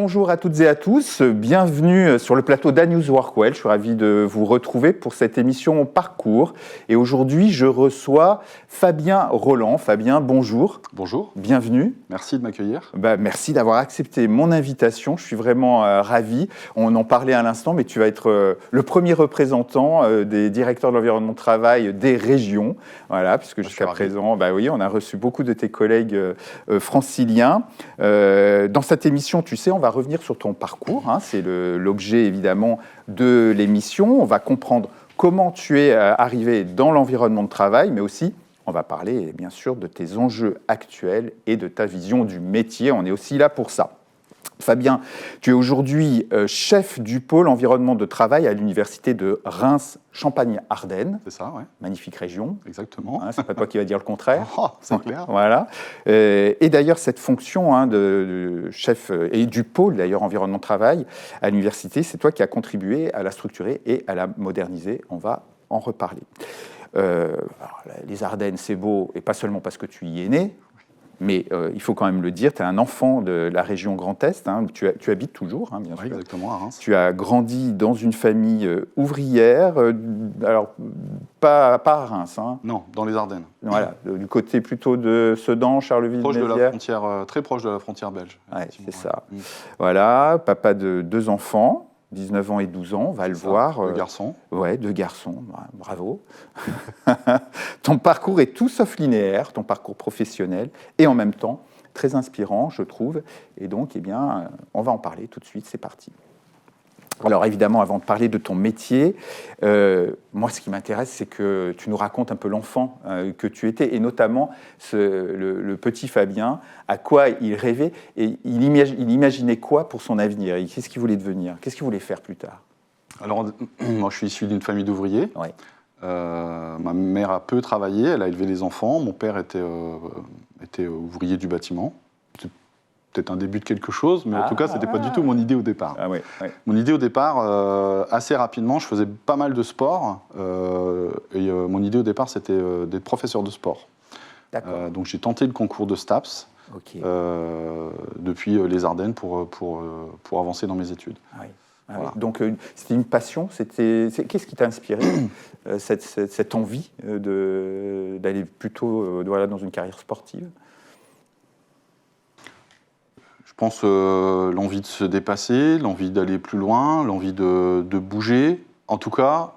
Bonjour à toutes et à tous, bienvenue sur le plateau d'A-News Workwell. Je suis ravi de vous retrouver pour cette émission Parcours. Et aujourd'hui, je reçois Fabien Rolland. Fabien, bonjour. Bonjour. Bienvenue. Merci de m'accueillir. Merci d'avoir accepté mon invitation. Je suis vraiment ravi. On en parlait à l'instant, mais tu vas être le premier représentant des directeurs de l'environnement de travail des régions. Voilà, puisque jusqu'à présent, oui, on a reçu beaucoup de tes collègues franciliens. Dans cette émission, tu sais, on va revenir sur ton parcours. C'est l'objet évidemment de l'émission. On va comprendre comment tu es arrivé dans l'environnement de travail, mais aussi on va parler bien sûr de tes enjeux actuels et de ta vision du métier. On est aussi là pour ça. Fabien, tu es aujourd'hui chef du pôle environnement de travail à l'université de Reims-Champagne-Ardenne. C'est ça, ouais. Magnifique région. Exactement. C'est pas toi qui vas dire le contraire. Oh, c'est clair. Voilà. Et d'ailleurs, cette fonction de chef et du pôle d'ailleurs environnement de travail à l'université, c'est toi qui as contribué à la structurer et à la moderniser. On va en reparler. Alors, les Ardennes, c'est beau, et pas seulement parce que tu y es né, mais il faut quand même le dire, tu es un enfant de la région Grand Est, tu habites toujours, bien sûr. Exactement, à Reims. Tu as grandi dans une famille ouvrière, alors pas à Reims. Non, dans les Ardennes. Voilà, du côté plutôt de Sedan, Charleville, proche de Mézières. la frontière, très proche de la frontière belge. Ouais, c'est ça. Voilà, papa de 2 enfants. 19 ans et 12 ans, on va le voir. 2 garçons. Ouais, 2 garçons, bravo. Ton parcours est tout sauf linéaire, ton parcours professionnel, et en même temps très inspirant, je trouve. Et donc, on va en parler tout de suite, c'est parti. Alors évidemment, avant de parler de ton métier, moi ce qui m'intéresse, c'est que tu nous racontes un peu l'enfant que tu étais, et notamment le petit Fabien, à quoi il rêvait, et il imaginait quoi pour son avenir, qu'est-ce qu'il voulait devenir, qu'est-ce qu'il voulait faire plus tard. Alors, moi je suis issu d'une famille d'ouvriers. Ouais. Ma mère a peu travaillé, elle a élevé les enfants. Mon père était ouvrier du bâtiment. Peut-être un début de quelque chose, mais en tout cas, ce n'était pas du tout mon idée au départ. Mon idée au départ, assez rapidement, je faisais pas mal de sport, et mon idée au départ, c'était d'être professeur de sport. Donc j'ai tenté le concours de STAPS, depuis les Ardennes pour avancer dans mes études. Voilà. Donc c'était une passion, qu'est-ce qui t'a inspiré cette envie d'aller plutôt dans une carrière sportive? Je pense l'envie de se dépasser, l'envie d'aller plus loin, l'envie de bouger. En tout cas,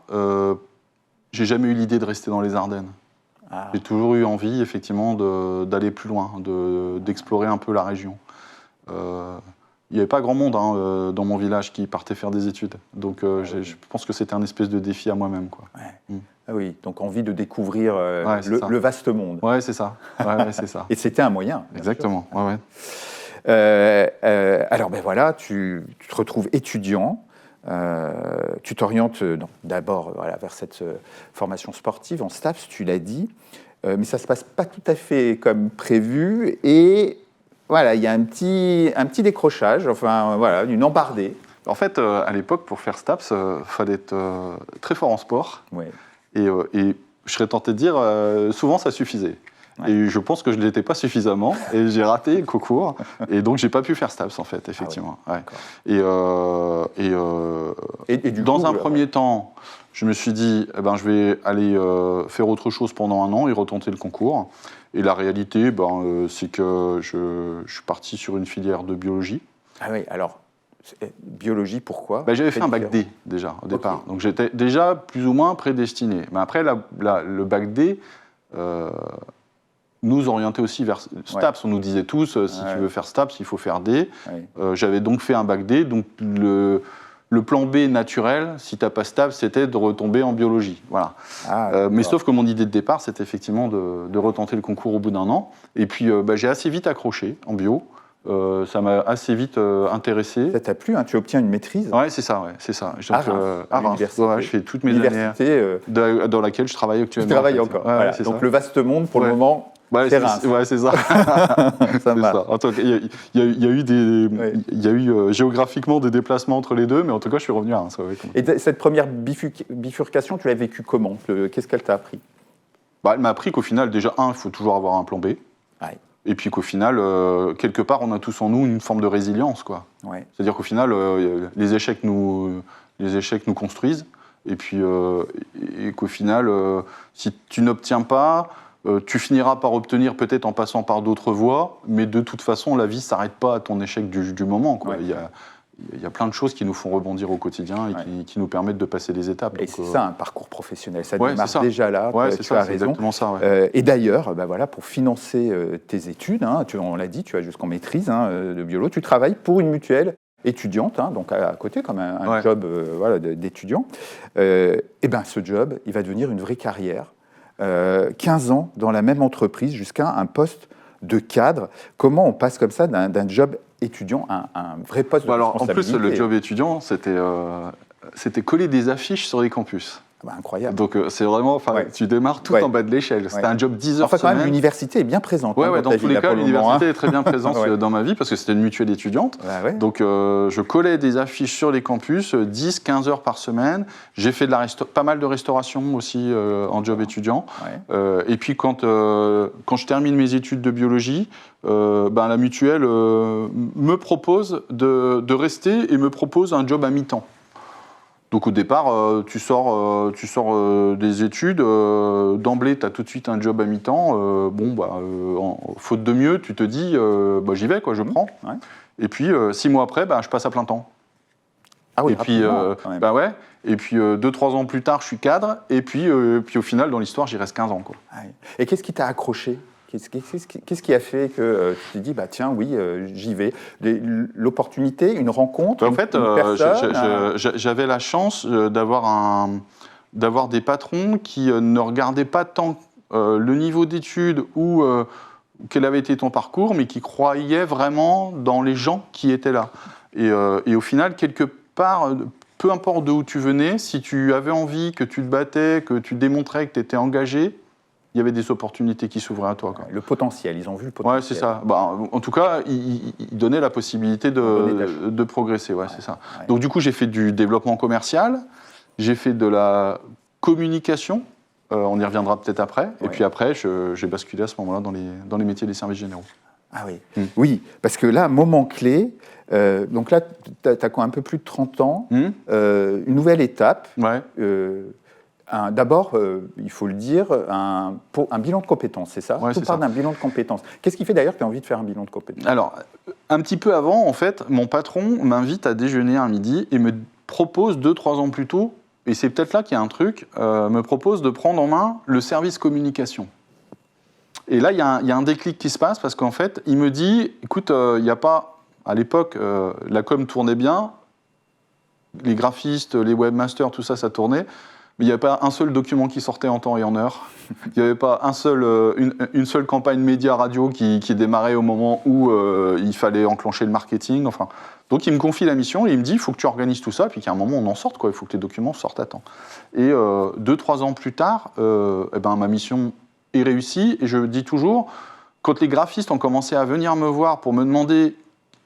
j'ai jamais eu l'idée de rester dans les Ardennes. J'ai toujours eu envie, effectivement, d'aller plus loin, d'explorer un peu la région. Il n'y avait pas grand monde dans mon village qui partait faire des études. Donc je pense que c'était un espèce de défi à moi-même. Ah oui, donc envie de découvrir le vaste monde. Ouais, c'est ça. C'est ça. Et c'était un moyen. Exactement. Alors voilà, tu te retrouves étudiant, tu t'orientes d'abord vers cette formation sportive en STAPS, tu l'as dit, mais ça ne se passe pas tout à fait comme prévu, et voilà, il y a un petit décrochage, une embardée. En fait, à l'époque, pour faire STAPS, il fallait être très fort en sport, et je serais tenté de dire, souvent ça suffisait. Et je pense que je ne l'étais pas suffisamment, et j'ai raté le concours, et donc j'ai pas pu faire STAPS en fait, effectivement. Et dans un premier temps, je me suis dit, je vais aller faire autre chose pendant 1 an et retenter le concours. Et la réalité, c'est que je suis parti sur une filière de biologie. Ah oui, alors, biologie, pourquoi? J'avais fait un bac D déjà au départ, donc j'étais déjà plus ou moins prédestiné. Mais après, le bac D nous orientait aussi vers STAPS. On nous disait tous, si tu veux faire STAPS, il faut faire D. J'avais donc fait un bac D, donc le plan B naturel, si tu n'as pas STAPS, c'était de retomber en biologie. Voilà. Mais sauf que mon idée de départ, c'était effectivement de retenter le concours au bout d'1 an. Et puis j'ai assez vite accroché en bio. Ça m'a assez vite intéressé. Ça t'a plu, tu obtiens une maîtrise? Ouais, c'est ça. Donc, à Reims. Je fais toutes mes années dans laquelle je travaille actuellement. Tu travailles encore. Donc le vaste monde, pour le moment, c'est Reims. Ouais, c'est ça. Ça marche. En tout cas, il y a eu géographiquement des déplacements entre les deux, mais en tout cas, je suis revenu à Reims. Et cette première bifurcation, tu l'as vécue comment? Qu'est-ce qu'elle t'a appris? Elle m'a appris qu'au final, déjà, il faut toujours avoir un plan B. Et puis qu'au final, quelque part, on a tous en nous une forme de résilience, quoi. Ouais. C'est-à-dire qu'au final, les échecs nous construisent. Et puis, et qu'au final, si tu n'obtiens pas, tu finiras par obtenir peut-être en passant par d'autres voies, mais de toute façon, la vie ne s'arrête pas à ton échec du moment, quoi. Ouais. Il y a plein de choses qui nous font rebondir au quotidien et qui nous permettent de passer des étapes. Et c'est ça un parcours professionnel, ça démarre ça. déjà là, tu as raison. Exactement ça, ouais. Et d'ailleurs, voilà, pour financer tes études, on l'a dit, tu as jusqu'en maîtrise de biolo, tu travailles pour une mutuelle étudiante, donc à côté comme un job voilà, d'étudiant. Et ben ce job, il va devenir une vraie carrière. 15 ans dans la même entreprise jusqu'à un poste de cadre. Comment on passe comme ça d'un job étudiant à un vrai poste de responsabilité? En plus, le job étudiant, c'était coller des affiches sur les campus. Incroyable. Donc c'est vraiment, tu démarres tout en bas de l'échelle. C'était un job 10 heures semaine. Quand même, l'université est bien présente. Dans tous les cas, l'université est très bien présente dans ma vie parce que c'était une mutuelle étudiante. Donc je collais des affiches sur les campus 10-15 heures par semaine. J'ai fait pas mal de restauration aussi en job étudiant. Et puis quand je termine mes études de biologie, la mutuelle me propose de rester et me propose un job à mi-temps. Donc au départ, tu sors des études, d'emblée, tu as tout de suite un job à mi-temps. Faute de mieux, tu te dis, j'y vais, quoi, je prends. Ouais. Et puis 6 mois après, je passe à plein temps. Ah oui, et puis, Et puis 2-3 ans plus tard, je suis cadre. Et puis au final, dans l'histoire, j'y reste 15 ans. Quoi. Et qu'est-ce qui t'a accroché ? Qu'est-ce qui a fait que tu t'es dit, tiens, oui, j'y vais? L'opportunité, une rencontre, en fait, une personne, j'avais la chance d'avoir des patrons qui ne regardaient pas tant le niveau d'études ou quel avait été ton parcours, mais qui croyaient vraiment dans les gens qui étaient là. Et au final, quelque part, peu importe d'où tu venais, si tu avais envie, que tu te battais, que tu démontrais que tu étais engagé, il y avait des opportunités qui s'ouvraient à toi. Quoi. Le potentiel, ils ont vu le potentiel. Ouais, c'est ça. En tout cas, ils donnaient la possibilité de progresser. Ouais, c'est ça. Ouais. Donc du coup, j'ai fait du développement commercial, j'ai fait de la communication, on y reviendra peut-être après, et puis après, j'ai basculé à ce moment-là dans les métiers des services généraux. Ah oui, oui, parce que là, moment clé, donc là, tu as quoi, un peu plus de 30 ans, une nouvelle étape. Ouais. D'abord, il faut le dire, un bilan de compétences, c'est ça? Ouais, Tout part d'un bilan de compétences. Qu'est-ce qui fait d'ailleurs que tu as envie de faire un bilan de compétences? Alors, un petit peu avant, en fait, mon patron m'invite à déjeuner un midi et me propose 2-3 ans plus tôt, et c'est peut-être là qu'il y a un truc, me propose de prendre en main le service communication. Et là, il y a un déclic qui se passe parce qu'en fait, il me dit, écoute, il n'y a pas, à l'époque, la com tournait bien, les graphistes, les webmasters, tout ça, ça tournait. Mais il n'y avait pas un seul document qui sortait en temps et en heure. Il n'y avait pas une seule campagne média radio qui démarrait au moment où il fallait enclencher le marketing. Enfin, donc il me confie la mission et il me dit il faut que tu organises tout ça, puis qu'à un moment on en sorte, quoi. Il faut que les documents sortent à temps. Et 2-3 ans plus tard, ma mission est réussie. Et je dis toujours, quand les graphistes ont commencé à venir me voir pour me demander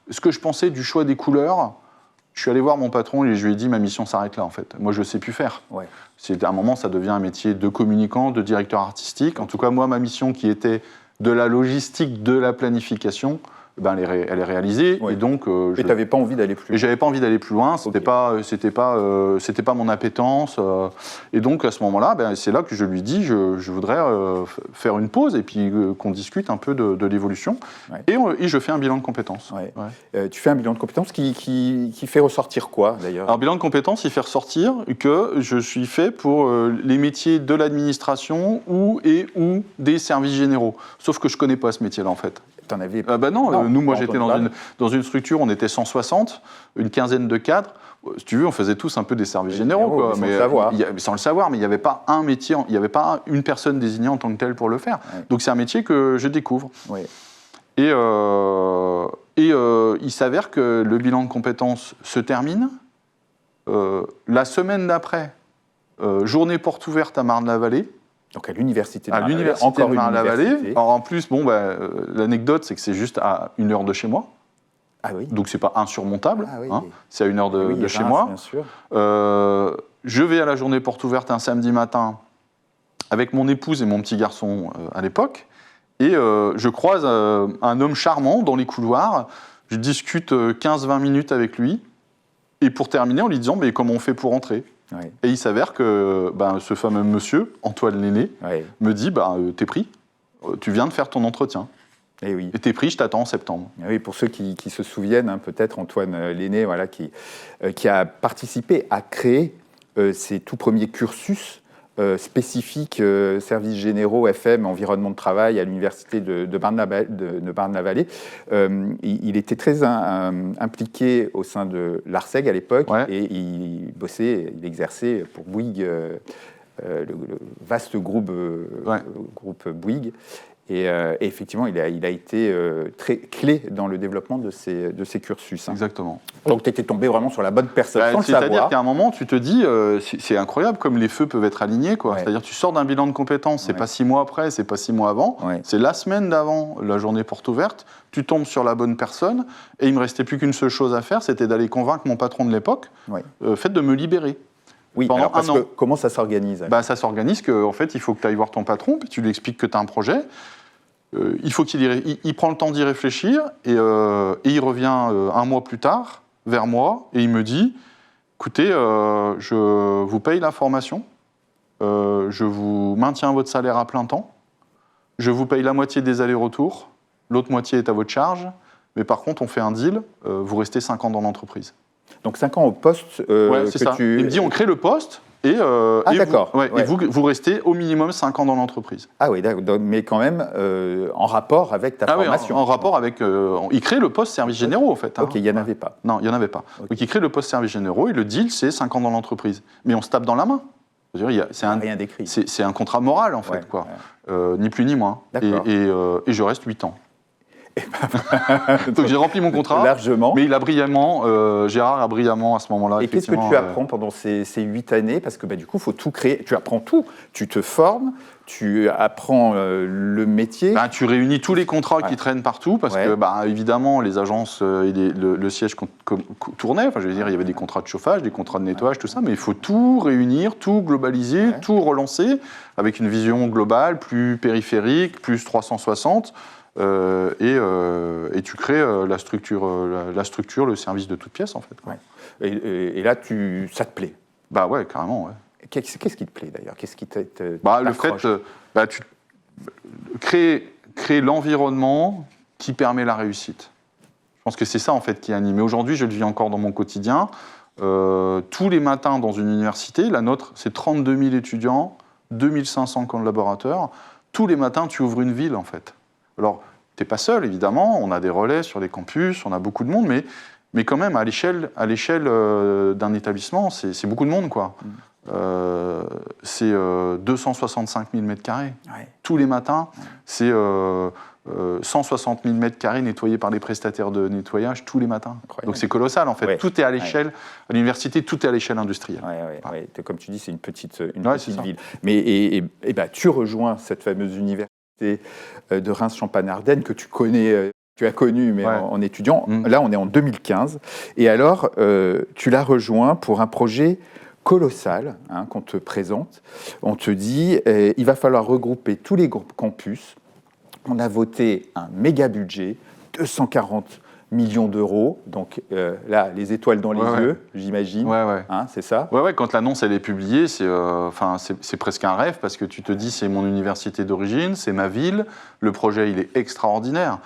ce que je pensais du choix des couleurs, je suis allé voir mon patron et je lui ai dit ma mission s'arrête là en fait. Moi je ne sais plus faire. Ouais. À un moment ça devient un métier de communicant, de directeur artistique. En tout cas moi ma mission qui était de la logistique, de la planification, elle est réalisée. Ouais. Et donc tu n'avais pas envie d'aller plus loin. Et j'avais pas envie d'aller plus loin. C'était pas mon appétence. Et donc à ce moment-là, c'est là que je lui dis je voudrais faire une pause et puis qu'on discute un peu de l'évolution. Ouais. Et je fais un bilan de compétences. Ouais. Ouais. Tu fais un bilan de compétences qui fait ressortir quoi d'ailleurs? Alors bilan de compétences, il fait ressortir que je suis fait pour les métiers de l'administration ou des services généraux. Sauf que je connais pas ce métier-là en fait. T'en avais... Moi j'étais dans une structure, on était 160, une quinzaine de cadres. Si tu veux, on faisait tous un peu des services généraux, quoi. Sans le savoir. Sans le savoir, mais il n'y avait pas un métier, il n'y avait pas une personne désignée en tant que telle pour le faire. Ouais. Donc c'est un métier que je découvre. Ouais. Et il s'avère que le bilan de compétences se termine. La semaine d'après, journée porte ouverte à Marne-la-Vallée. Donc à l'université de Marne-la-Vallée. Alors en plus, l'anecdote, c'est que c'est juste à 1 heure de chez moi. Ah oui. Donc c'est pas insurmontable. Ah oui. C'est à 1 heure de chez moi. Bien sûr. Je vais à la journée porte ouverte un samedi matin avec mon épouse et mon petit garçon à l'époque. Et je croise un homme charmant dans les couloirs. Je discute 15-20 minutes avec lui. Et pour terminer, en lui disant mais comment on fait pour entrer ? Et il s'avère que ce fameux monsieur, Antoine Lenné, me dit t'es pris, tu viens de faire ton entretien. Et oui. Et t'es pris, je t'attends en septembre. Et oui, pour ceux qui se souviennent, peut-être Antoine Lenné, qui a participé à créer ses tout premiers cursus spécifiques services généraux FM, environnement de travail à l'université de Marne-la-Vallée. Il était très impliqué au sein de l'ARSEG à l'époque et il exerçait pour Bouygues, le vaste groupe Bouygues. Et effectivement, il a été très clé dans le développement de ces cursus. Exactement. Donc, tu étais tombé vraiment sur la bonne personne sans le savoir. C'est-à-dire qu'à un moment, tu te dis, c'est incroyable comme les feux peuvent être alignés. C'est-à-dire tu sors d'un bilan de compétences, c'est pas 6 mois après, c'est pas 6 mois avant, c'est la semaine d'avant, la journée porte ouverte, tu tombes sur la bonne personne, et il me restait plus qu'une seule chose à faire, c'était d'aller convaincre mon patron de l'époque, fait de me libérer. Oui, alors parce que comment ça s'organise ? Ça s'organise qu'en fait, il faut que tu ailles voir ton patron, puis tu lui expliques que tu as un projet. Il faut il prend le temps d'y réfléchir et il revient un mois plus tard vers moi et il me dit écoutez, je vous paye la formation, je vous maintiens votre salaire à plein temps, je vous paye la moitié des allers-retours, l'autre moitié est à votre charge, mais par contre on fait un deal, vous restez 5 ans dans l'entreprise. Donc 5 ans au poste c'est ça. Il me dit on crée le poste. Et, et vous restez au minimum 5 ans dans l'entreprise. Ah oui, d'accord. Mais quand même en rapport avec ta formation. Oui, en rapport avec... il crée le poste services généraux, en fait. Ok, il n'y en avait pas. Non, il n'y en avait pas. Okay. Donc il crée le poste services généraux et le deal, c'est 5 ans dans l'entreprise. Mais on se tape dans la main. Rien d'écrit. C'est un contrat moral, en fait. Ni plus ni moins. Et je reste 8 ans. Donc j'ai rempli mon contrat, largement. Mais Gérard a brillamment à ce moment-là. Et qu'est-ce que tu apprends pendant ces 8 années ? Parce que du coup, il faut tout créer. Tu apprends tout. Tu te formes, tu apprends le métier. Tu réunis tous les contrats qui traînent partout, parce que évidemment, les agences et le siège tournait. Enfin, je veux dire, il y avait des contrats de chauffage, des contrats de nettoyage, tout ça, mais il faut tout réunir, tout globaliser, tout relancer, avec une vision globale, plus périphérique, plus 360. Et tu crées la structure, le service de toute pièce, en fait. Et là, ça te plaît ? Ouais, carrément, ouais. Qu'est-ce qui te plaît, d'ailleurs ? Qu'est-ce qui le fait, tu crées l'environnement qui permet la réussite. Je pense que c'est ça, en fait, qui anime. Et aujourd'hui, je le vis encore dans mon quotidien. Tous les matins, dans une université, la nôtre, c'est 32 000 étudiants, 2500 collaborateurs. Tous les matins, tu ouvres une ville, en fait. Alors, tu n'es pas seul, évidemment, on a des relais sur les campus, on a beaucoup de monde, mais quand même, à l'échelle d'un établissement, c'est beaucoup de monde, quoi. C'est 265 000 mètres carrés. Tous les matins, c'est 160 000 mètres carrés nettoyés par les prestataires de nettoyage tous les matins. Incroyable. Donc c'est colossal, en fait. Tout est à l'échelle, à l'université, tout est à l'échelle industrielle. Comme tu dis, c'est une petite ville. Mais tu rejoins cette fameuse université de Reims-Champagne-Ardenne que tu connais, tu as connu, mais en étudiant. Là, on est en 2015. Et alors, tu l'as rejoint pour un projet colossal qu'on te présente. On te dit, il va falloir regrouper tous les groupes campus. On a voté un méga budget, 240 millions d'euros. Donc là, les étoiles dans les yeux, j'imagine. C'est ça ? Quand l'annonce elle est publiée, c'est presque un rêve parce que tu te dis c'est mon université d'origine, c'est ma ville, le projet il est extraordinaire.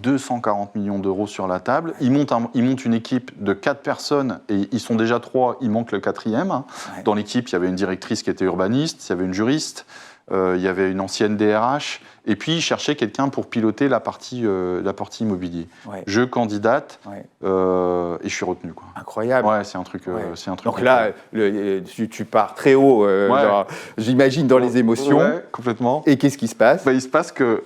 240 millions d'euros sur la table. Ils montent une équipe de 4 personnes et ils sont déjà 3, il manque le 4e. Dans l'équipe, il y avait une directrice qui était urbaniste, il y avait une juriste, il y avait une ancienne DRH. Et puis, il cherchait quelqu'un pour piloter la partie immobilier. Je candidate et je suis retenu. Quoi. Incroyable. C'est un truc. Donc là, tu pars très haut, j'imagine, dans les émotions. Complètement. Et qu'est-ce qui se passe ? Il se passe que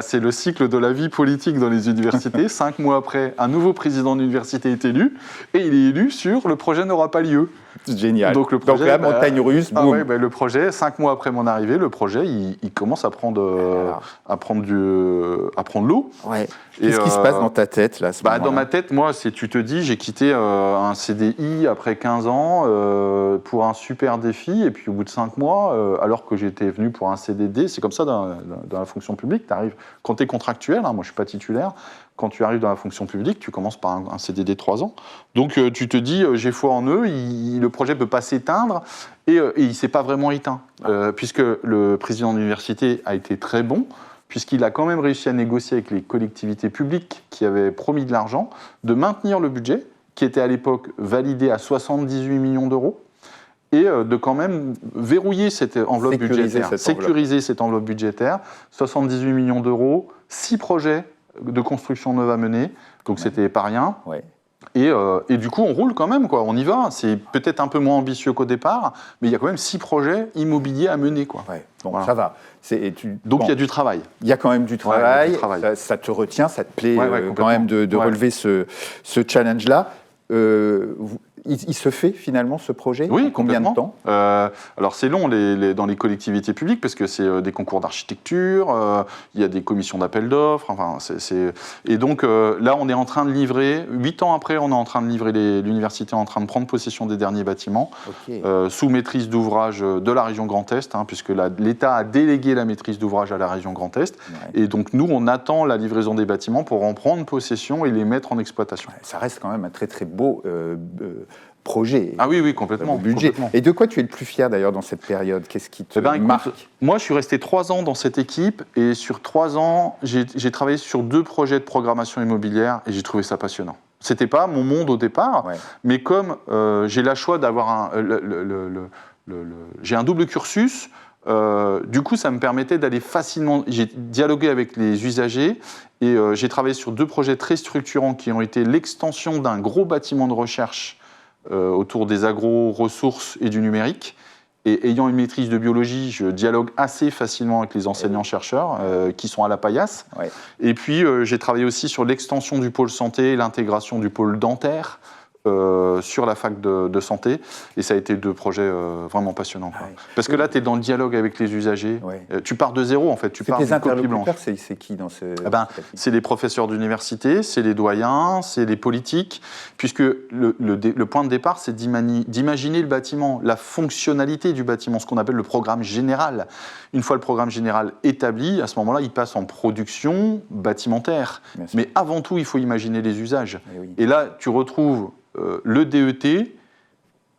c'est le cycle de la vie politique dans les universités. 5 mois après, un nouveau président d'université est élu et il est élu sur « le projet n'aura pas lieu ». Génial. Donc la montagne russe, boum. Ouais, le projet, 5 mois après mon arrivée, le projet, il commence à prendre l'eau. Ouais. Qu'est-ce qui se passe dans ta tête là, à ce moment-là ? Dans ma tête, moi, tu te dis, j'ai quitté un CDI après 15 ans pour un super défi, et puis au bout de 5 mois, alors que j'étais venu pour un CDD, c'est comme ça dans la fonction publique, quand tu es contractuel, moi je ne suis pas titulaire, quand tu arrives dans la fonction publique, tu commences par un CDD de 3 ans. Donc tu te dis, j'ai foi en eux, le projet ne peut pas s'éteindre, et il ne s'est pas vraiment éteint, puisque le président de l'université a été très bon, puisqu'il a quand même réussi à négocier avec les collectivités publiques qui avaient promis de l'argent, de maintenir le budget, qui était à l'époque validé à 78 millions d'euros, et de quand même verrouiller cette enveloppe budgétaire, sécuriser cette enveloppe budgétaire, 78 millions d'euros, 6 projets de construction neuve à mener, donc c'était pas rien. Ouais. Et du coup, on roule quand même, on y va. C'est peut-être un peu moins ambitieux qu'au départ, mais il y a quand même 6 projets immobiliers à mener. Ouais. Bon, ça va. Donc il y a du travail. Il y a quand même du travail. Ça te retient, ça te plaît quand même de relever ce challenge-là. Il se fait finalement ce projet ? Oui, combien de temps ? Alors c'est long dans les collectivités publiques parce que c'est des concours d'architecture, il y a des commissions d'appel d'offres, et donc là on est en train de livrer, 8 ans après on est en train de livrer, l'université est en train de prendre possession des derniers bâtiments, sous maîtrise d'ouvrage de la région Grand Est, puisque l'État a délégué la maîtrise d'ouvrage à la région Grand Est, et donc nous on attend la livraison des bâtiments pour en prendre possession et les mettre en exploitation. Ça reste quand même un très très beau projet. Ah oui, complètement. Budget. Complètement. Et de quoi tu es le plus fier d'ailleurs dans cette période ? Qu'est-ce qui te marque ? Moi, je suis resté 3 ans dans cette équipe et sur 3 ans, j'ai travaillé sur 2 projets de programmation immobilière et j'ai trouvé ça passionnant. C'était pas mon monde au départ, mais comme j'ai la choix d'avoir j'ai un double cursus. Du coup, ça me permettait d'aller facilement. J'ai dialogué avec les usagers et j'ai travaillé sur 2 projets très structurants qui ont été l'extension d'un gros bâtiment de recherche autour des agro-ressources et du numérique. Et ayant une maîtrise de biologie, je dialogue assez facilement avec les enseignants-chercheurs qui sont à la paillasse. Et puis, j'ai travaillé aussi sur l'extension du pôle santé et l'intégration du pôle dentaire sur la fac de santé. Et ça a été 2 projets vraiment passionnants. Parce que là, tu es dans le dialogue avec les usagers. Tu pars de zéro, en fait. Tu pars d'une copie blanche. C'est qui dans ce... c'est les professeurs d'université, c'est les doyens, c'est les politiques, puisque le point de départ, c'est d'imaginer le bâtiment, la fonctionnalité du bâtiment, ce qu'on appelle le programme général. Une fois le programme général établi, à ce moment-là, il passe en production bâtimentaire. Mais avant tout, il faut imaginer les usages. Et là, tu retrouves le DET,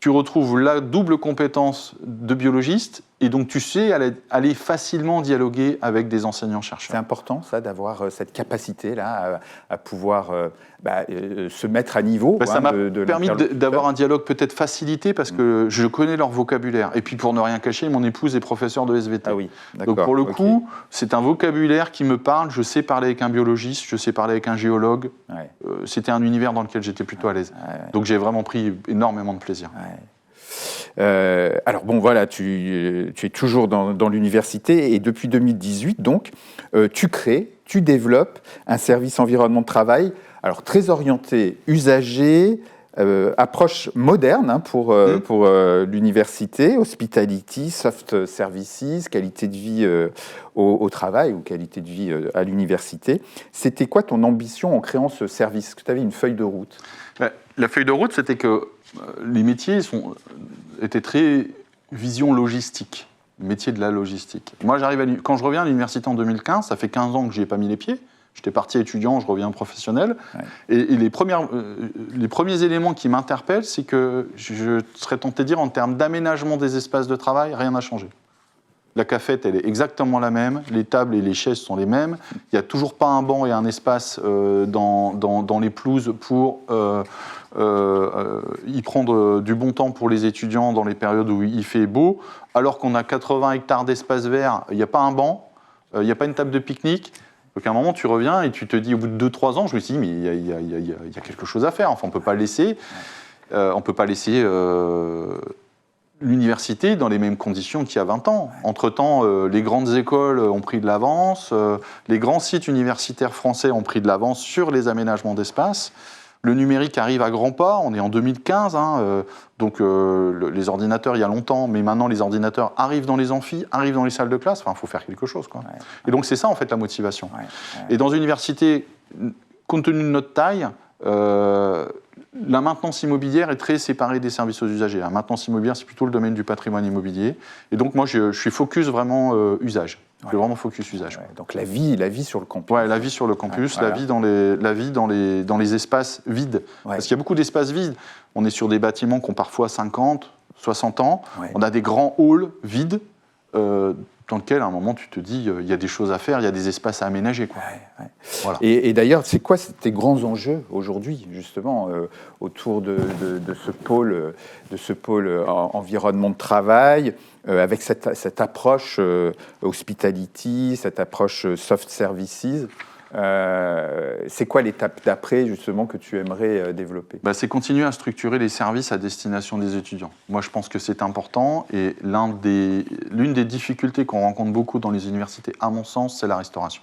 tu retrouves la double compétence de biologiste, et donc tu sais aller facilement dialoguer avec des enseignants-chercheurs. C'est important, ça, d'avoir cette capacité-là à pouvoir se mettre à niveau. Ça m'a permis d'avoir un dialogue peut-être facilité, parce que je connais leur vocabulaire. Et puis, pour ne rien cacher, mon épouse est professeure de SVT. Donc, pour le coup, c'est un vocabulaire qui me parle. Je sais parler avec un biologiste, je sais parler avec un géologue. C'était un univers dans lequel j'étais plutôt à l'aise. Donc, j'ai vraiment pris énormément de plaisir. Alors bon, voilà, tu es toujours dans l'université et depuis 2018, donc, tu développes un service environnement de travail, alors très orienté usager, approche moderne pour l'université, hospitality, soft services, qualité de vie au travail ou qualité de vie à l'université. C'était quoi ton ambition en créant ce service ? Est-ce que tu avais une feuille de route ? La feuille de route, c'était que les métiers étaient très vision logistique, métier de la logistique. Moi, quand je reviens à l'université en 2015, ça fait 15 ans que je n'y ai pas mis les pieds. J'étais parti étudiant, je reviens professionnel. Et les premiers éléments qui m'interpellent, c'est que je serais tenté de dire, en termes d'aménagement des espaces de travail, rien n'a changé. La cafette, elle est exactement la même, les tables et les chaises sont les mêmes. Il n'y a toujours pas un banc et un espace dans les pelouses pour y prendre du bon temps pour les étudiants dans les périodes où il fait beau. Alors qu'on a 80 hectares d'espace vert, il n'y a pas un banc, il n'y a pas une table de pique-nique. Donc à un moment, tu reviens et tu te dis, au bout de 2-3 ans, je me suis dit, mais il y a quelque chose à faire. Enfin, on ne peut pas laisser... l'université dans les mêmes conditions qu'il y a 20 ans. Entre-temps, les grandes écoles ont pris de l'avance, les grands sites universitaires français ont pris de l'avance sur les aménagements d'espace. Le numérique arrive à grands pas, on est en 2015, donc les ordinateurs, il y a longtemps, mais maintenant les ordinateurs arrivent dans les amphis, arrivent dans les salles de classe, il faut faire quelque chose, quoi. Ouais. Et donc c'est ça, en fait, la motivation. Ouais. Et dans une université, compte tenu de notre taille, la maintenance immobilière est très séparée des services aux usagers. La maintenance immobilière, c'est plutôt le domaine du patrimoine immobilier. Et donc moi, je suis focus vraiment usage. Je suis vraiment focus usage. Ouais, donc la vie sur le campus. Ouais, la vie sur le campus, voilà. la vie dans les espaces vides. Ouais. Parce qu'il y a beaucoup d'espaces vides. On est sur des bâtiments qui ont parfois 50, 60 ans. Ouais. On a des grands halls vides dans lesquels, à un moment, tu te dis, il y a des choses à faire, il y a des espaces à aménager, quoi. Ouais. Voilà. Et d'ailleurs, c'est quoi tes grands enjeux aujourd'hui, justement, autour de ce pôle environnement de travail, avec cette approche hospitality, cette approche soft services? C'est quoi l'étape d'après, justement, que tu aimerais développer? C'est continuer à structurer les services à destination des étudiants. Moi, je pense que c'est important, et l'une des difficultés qu'on rencontre beaucoup dans les universités, à mon sens, c'est la restauration.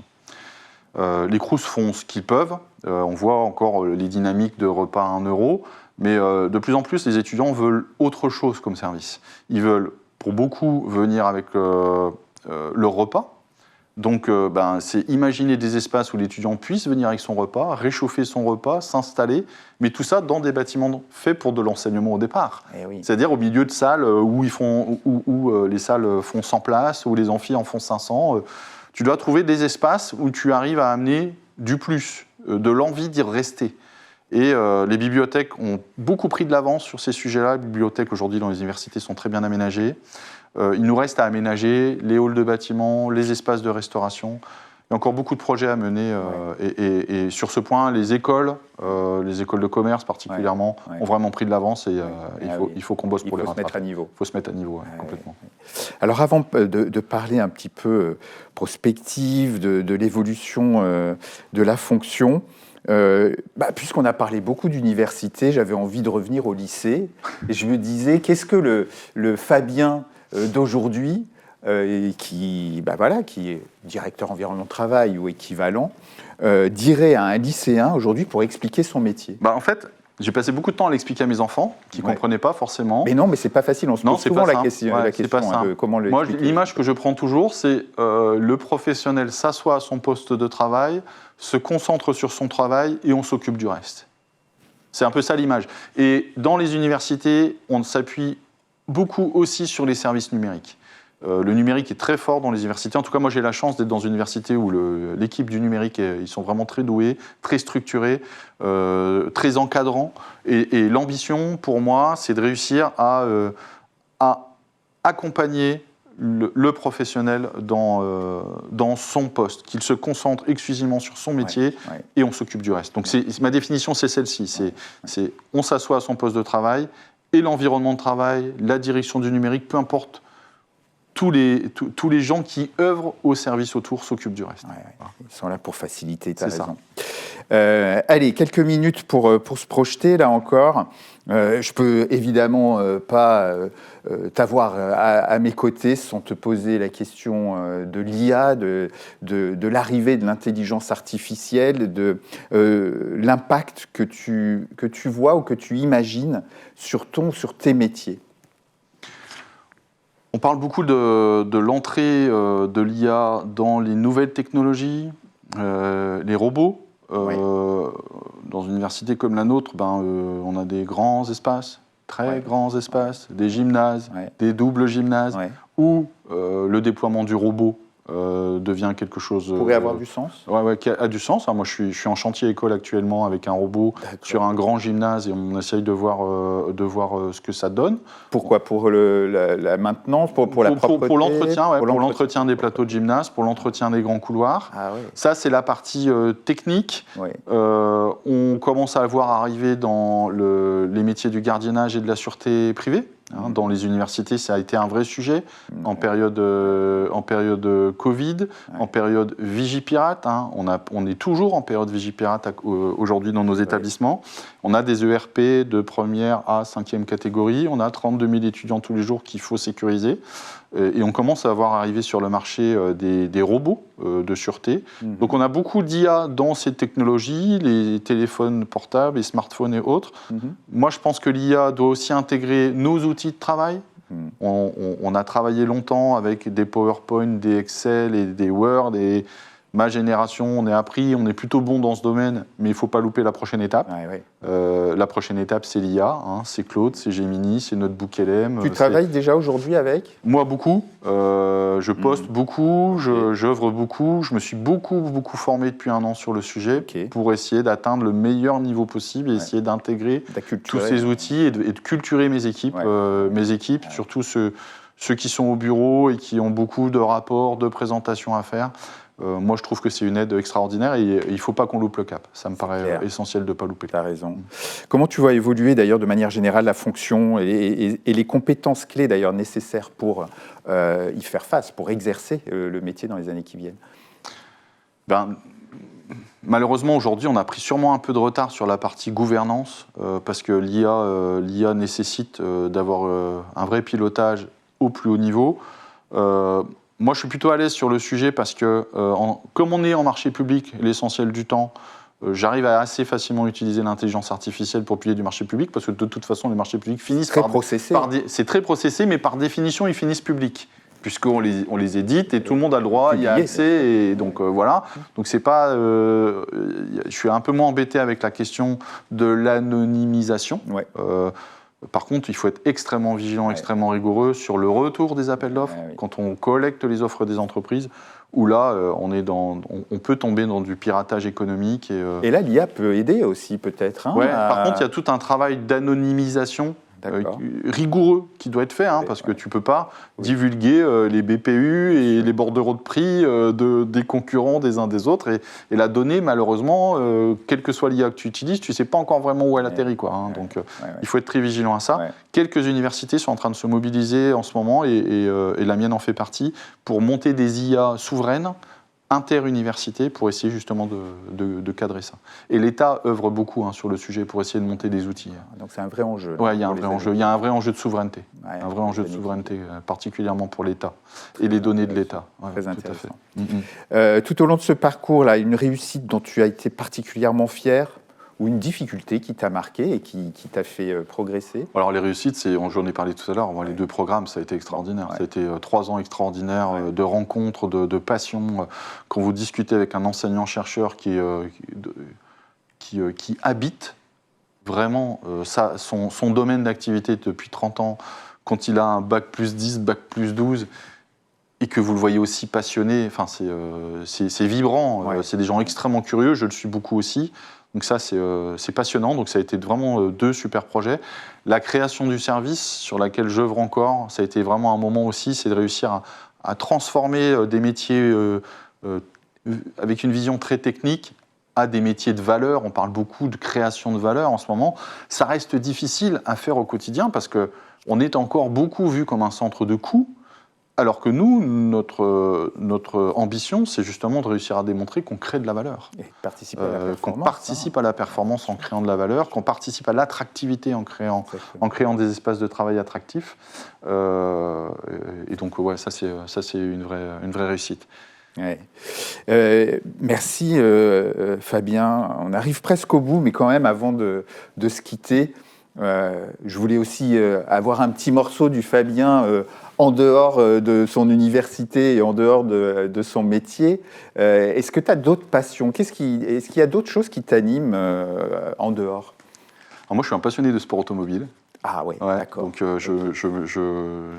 Les Crous font ce qu'ils peuvent. On voit encore les dynamiques de repas à 1 euro, mais de plus en plus, les étudiants veulent autre chose comme service. Ils veulent, pour beaucoup, venir avec leur repas. Donc, c'est imaginer des espaces où l'étudiant puisse venir avec son repas, réchauffer son repas, s'installer, mais tout ça dans des bâtiments faits pour de l'enseignement au départ. Oui. C'est-à-dire au milieu de salles où les salles font 100 places, où les amphis en font 500. Tu dois trouver des espaces où tu arrives à amener du plus, de l'envie d'y rester. Et les bibliothèques ont beaucoup pris de l'avance sur ces sujets-là. Les bibliothèques aujourd'hui dans les universités sont très bien aménagées. Il nous reste à aménager les halls de bâtiments, les espaces de restauration. Il y a encore beaucoup de projets à mener. Et sur ce point, les écoles de commerce particulièrement, ont vraiment pris de l'avance. Et il faut qu'on bosse pour les rattraper. Il faut se mettre à niveau, complètement. Alors avant de parler un petit peu prospective, de l'évolution de la fonction, puisqu'on a parlé beaucoup d'université, j'avais envie de revenir au lycée. Et je me disais, qu'est-ce que le Fabien d'aujourd'hui, qui est directeur environnement de travail ou équivalent, dirait à un lycéen aujourd'hui pour expliquer son métier? En fait, j'ai passé beaucoup de temps à l'expliquer à mes enfants, qui ne comprenaient pas forcément. Mais non, mais c'est pas facile, on se pose souvent la question de comment le Moi, l'image que je prends toujours, c'est le professionnel s'assoit à son poste de travail, se concentre sur son travail et on s'occupe du reste. C'est un peu ça l'image. Et dans les universités, on s'appuie beaucoup aussi sur les services numériques. Le numérique est très fort dans les universités. En tout cas, moi, j'ai la chance d'être dans une université où l'équipe du numérique, ils sont vraiment très doués, très structurés, très encadrants. Et l'ambition, pour moi, c'est de réussir à accompagner le professionnel dans son poste, qu'il se concentre exclusivement sur son métier et on s'occupe du reste. Donc, ma définition, c'est celle-ci. On s'assoit à son poste de travail et l'environnement de travail, la direction du numérique, peu importe, tous les gens qui œuvrent au service autour s'occupent du reste. Voilà. Ils sont là pour faciliter, tu as raison. Allez, quelques minutes pour se projeter, là encore. Je peux évidemment pas t'avoir à mes côtés sans te poser la question de l'IA, de l'arrivée de l'intelligence artificielle, de l'impact que tu vois ou que tu imagines sur tes métiers. On parle beaucoup de l'entrée de l'IA dans les nouvelles technologies, les robots. Dans une université comme la nôtre, on a des grands espaces, très grands espaces, des gymnases, des doubles gymnases, où le déploiement du robot devient quelque chose... pourrait avoir du sens. Qui a du sens. Alors moi, je suis en chantier école actuellement avec un robot sur un grand gymnase et on essaye de voir ce que ça donne. Pourquoi? Pour la maintenance, pour la propreté, pour l'entretien, pour l'entretien des plateaux de gymnase, pour l'entretien des grands couloirs. Ça, c'est la partie technique. On commence à voir arriver dans les métiers du gardiennage et de la sûreté privée. Dans les universités, ça a été un vrai sujet en période Covid, en période Vigipirate. On est toujours en période Vigipirate aujourd'hui dans nos établissements. On a des ERP de première à 5e catégorie. On a 32 000 étudiants tous les jours qu'il faut sécuriser. Et on commence à voir arriver sur le marché des robots de sûreté. Donc on a beaucoup d'IA dans ces technologies, les téléphones portables, les smartphones et autres. Moi, je pense que l'IA doit aussi intégrer nos outils de travail. On a travaillé longtemps avec des PowerPoint, des Excel et des Word. Et ma génération, on est plutôt bon dans ce domaine, mais il ne faut pas louper la prochaine étape. La prochaine étape, c'est l'IA, c'est Claude, c'est Gemini, c'est Notebook LM. Tu travailles déjà aujourd'hui avec ? Moi, beaucoup. Je poste beaucoup, j'œuvre beaucoup. Je me suis beaucoup formé depuis 1 an sur le sujet pour essayer d'atteindre le meilleur niveau possible et essayer d'intégrer tous ces outils et de culturer mes équipes, surtout ceux qui sont au bureau et qui ont beaucoup de rapports, de présentations à faire. Moi, je trouve que c'est une aide extraordinaire et il ne faut pas qu'on loupe le cap. Ça me paraît essentiel de ne pas louper. Tu as raison. Comment tu vois évoluer d'ailleurs de manière générale la fonction et les compétences clés d'ailleurs nécessaires pour y faire face, pour exercer le métier dans les années qui viennent ? Malheureusement, aujourd'hui, on a pris sûrement un peu de retard sur la partie gouvernance parce que l'IA nécessite d'avoir un vrai pilotage au plus haut niveau. Moi, je suis plutôt à l'aise sur le sujet parce que, comme on est en marché public l'essentiel du temps, j'arrive à assez facilement utiliser l'intelligence artificielle pour piloter du marché public parce que de toute façon, les marchés publics finissent c'est très processé, mais par définition, ils finissent publics puisqu'on les édite et tout le monde a le droit, il y a accès et donc voilà. Donc c'est pas, je suis un peu moins embêté avec la question de l'anonymisation. Par contre, il faut être extrêmement vigilant, extrêmement rigoureux sur le retour des appels d'offres. Quand on collecte les offres des entreprises, où là, on peut tomber dans du piratage économique. Et là, l'IA peut aider aussi, peut-être. Par contre, il y a tout un travail d'anonymisation rigoureux qui doit être fait, parce que tu ne peux pas divulguer les BPU et les bordereaux de prix des concurrents des uns des autres. Et la donnée, malheureusement, quelle que soit l'IA que tu utilises, tu ne sais pas encore vraiment où elle atterrit. Donc, il faut être très vigilant à ça. Quelques universités sont en train de se mobiliser en ce moment, et la mienne en fait partie, pour monter des IA souveraines, interuniversités, pour essayer justement de cadrer ça. Et l'État œuvre beaucoup sur le sujet pour essayer de monter des outils. Donc c'est un vrai enjeu. Oui, il y a un vrai enjeu. Il y a un vrai enjeu de souveraineté. Un vrai enjeu de souveraineté, particulièrement pour l'État et les données de l'État. Très intéressant. Tout au long de ce parcours-là, une réussite dont tu as été particulièrement fier ou une difficulté qui t'a marqué et qui t'a fait progresser? Alors les réussites, j'en ai parlé tout à l'heure, les 2 programmes, ça a été extraordinaire. Ça a été 3 ans extraordinaires de rencontres, de passion. Quand vous discutez avec un enseignant-chercheur qui habite vraiment son domaine d'activité depuis 30 ans, quand il a un bac plus 10, bac plus 12, et que vous le voyez aussi passionné, c'est vibrant, c'est des gens extrêmement curieux, je le suis beaucoup aussi. Donc ça, c'est passionnant. Donc ça a été vraiment 2 super projets. La création du service, sur laquelle j'œuvre encore, ça a été vraiment un moment aussi, c'est de réussir à transformer des métiers avec une vision très technique à des métiers de valeur. On parle beaucoup de création de valeur en ce moment. Ça reste difficile à faire au quotidien parce qu'on est encore beaucoup vu comme un centre de coûts. Alors que nous, notre ambition, c'est justement de réussir à démontrer qu'on crée de la valeur. Et qu'on participe à la performance en créant de la valeur, qu'on participe à l'attractivité en créant des espaces de travail attractifs. Et donc, ça c'est une vraie réussite. Merci Fabien. On arrive presque au bout, mais quand même, avant de se quitter, je voulais aussi avoir un petit morceau du Fabien en dehors de son université et en dehors de son métier. Est-ce que tu as d'autres passions ? Est-ce qu'il y a d'autres choses qui t'animent en dehors ? Alors moi, je suis un passionné de sport automobile. Ah ouais, d'accord. Donc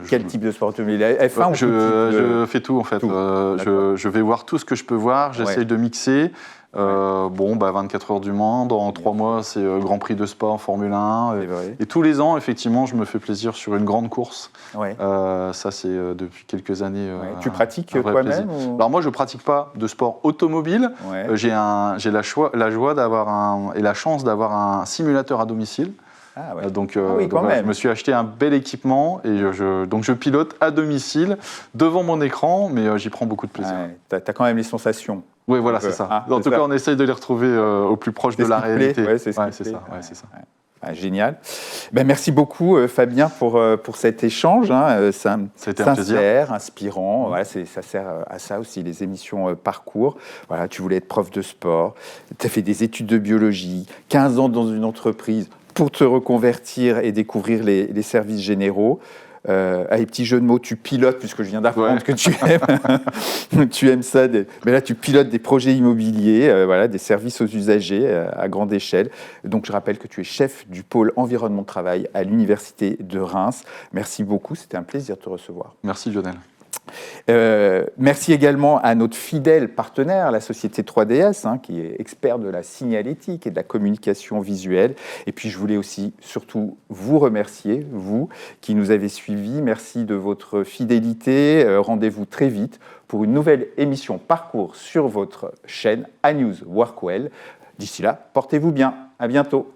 Quel type de sport automobile ? F1 ou je fais tout en fait. Je vais voir tout ce que je peux voir. J'essaye de mixer. 24 heures du Mans, dans 3 mois, c'est Grand Prix de Spa en Formule 1. Et tous les ans, effectivement, je me fais plaisir sur une grande course. Ça, c'est depuis quelques années. Tu pratiques toi-même Alors moi, je ne pratique pas de sport automobile. J'ai la joie d'avoir et la chance d'avoir un simulateur à domicile. Donc, je me suis acheté un bel équipement et donc je pilote à domicile devant mon écran, mais j'y prends beaucoup de plaisir. Tu as quand même les sensations. Oui, voilà, c'est ça. En tout cas, on essaye de les retrouver au plus proche de la réalité. C'est ça. Ah, génial. Ben, merci beaucoup, Fabien, pour cet échange. Sincère, inspirant. Voilà, ça sert à ça aussi, les émissions parcours. Voilà, tu voulais être prof de sport, tu as fait des études de biologie, 15 ans dans une entreprise pour te reconvertir et découvrir les services généraux. Avec petits jeux de mots, tu pilotes, puisque je viens d'apprendre que tu aimes ça. Mais là, tu pilotes des projets immobiliers, voilà, des services aux usagers à grande échelle. Donc, je rappelle que tu es chef du pôle environnement de travail à l'Université de Reims. Merci beaucoup, c'était un plaisir de te recevoir. Merci Lionel. Merci également à notre fidèle partenaire, la société 3DS, qui est expert de la signalétique et de la communication visuelle. Et puis, je voulais aussi surtout vous remercier, vous qui nous avez suivis. Merci de votre fidélité. Rendez-vous très vite pour une nouvelle émission Parcours sur votre chaîne A News Workwell. D'ici là, portez-vous bien. À bientôt.